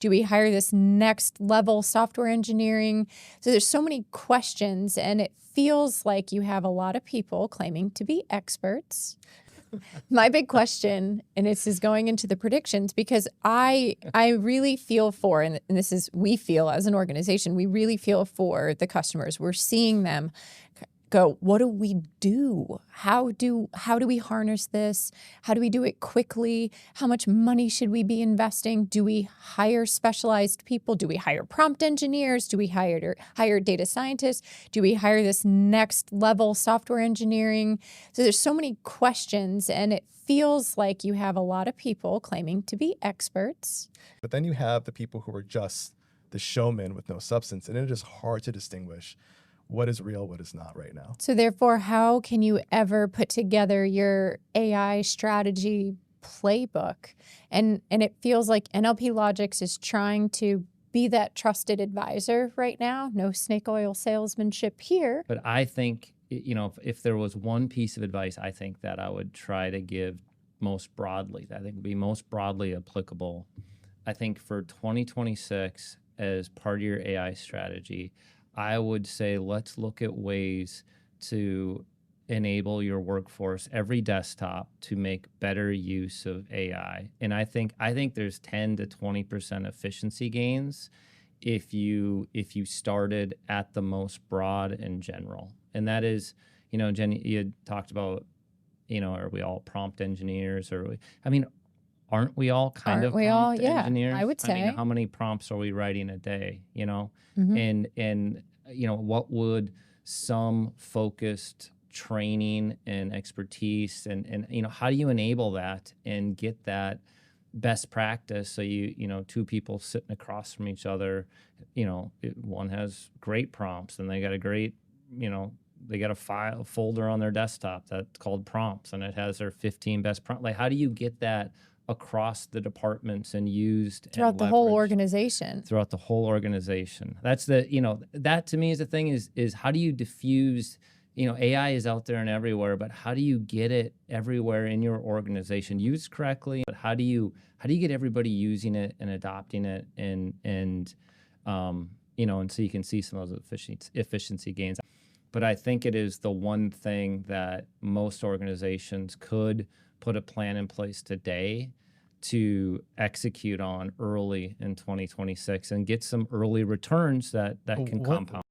Do we hire this next level software engineering? So there's so many questions, and it feels like you have a lot of people claiming to be experts. My big question, and this is going into the predictions, because I really feel for, and this is, we feel as an organization, we really feel for the customers. We're seeing them go, what do we do? How do we harness this? How do we do it quickly? How much money should we be investing? Do we hire specialized people? Do we hire prompt engineers? Do we hire data scientists? Do we hire this next level software engineering? So there's so many questions, and it feels like you have a lot of people claiming to be experts. But then you have the people who are just the showmen with no substance, and it is hard to distinguish what is real, what is not right now. So therefore, how can you ever put together your AI strategy playbook? And it feels like NLP Logics is trying to be that trusted advisor right now. No snake oil salesmanship here. But I think, you know, if there was one piece of advice, I think that I would try to give most broadly, that I think would be most broadly applicable. I think for 2026, as part of your AI strategy, I would say let's look at ways to enable your workforce, every desktop, to make better use of AI. And I think there's 10 to 20% efficiency gains if you started at the most broad and general. And that is, you know, Jenny, you had talked about, you know, are we all prompt engineers, or aren't we all kind of prompt engineers? I would say. I mean, how many prompts are we writing a day, you know? Mm-hmm. And you know, what would some focused training and expertise and you know, how do you enable that and get that best practice? So you know, two people sitting across from each other, you know, one has great prompts and they got a great, you know, they got a folder on their desktop that's called prompts, and it has their 15 best prompts. Like, how do you get that across the departments and used throughout the whole organization? Throughout the whole organization. That's the, you know, that to me is the thing, is how do you diffuse, you know, AI is out there and everywhere, but how do you get it everywhere in your organization used correctly? But how do you get everybody using it and adopting it, and you know, and so you can see some of those efficiency gains. But I think it is the one thing that most organizations could put a plan in place today to execute on early in 2026 and get some early returns that can compound.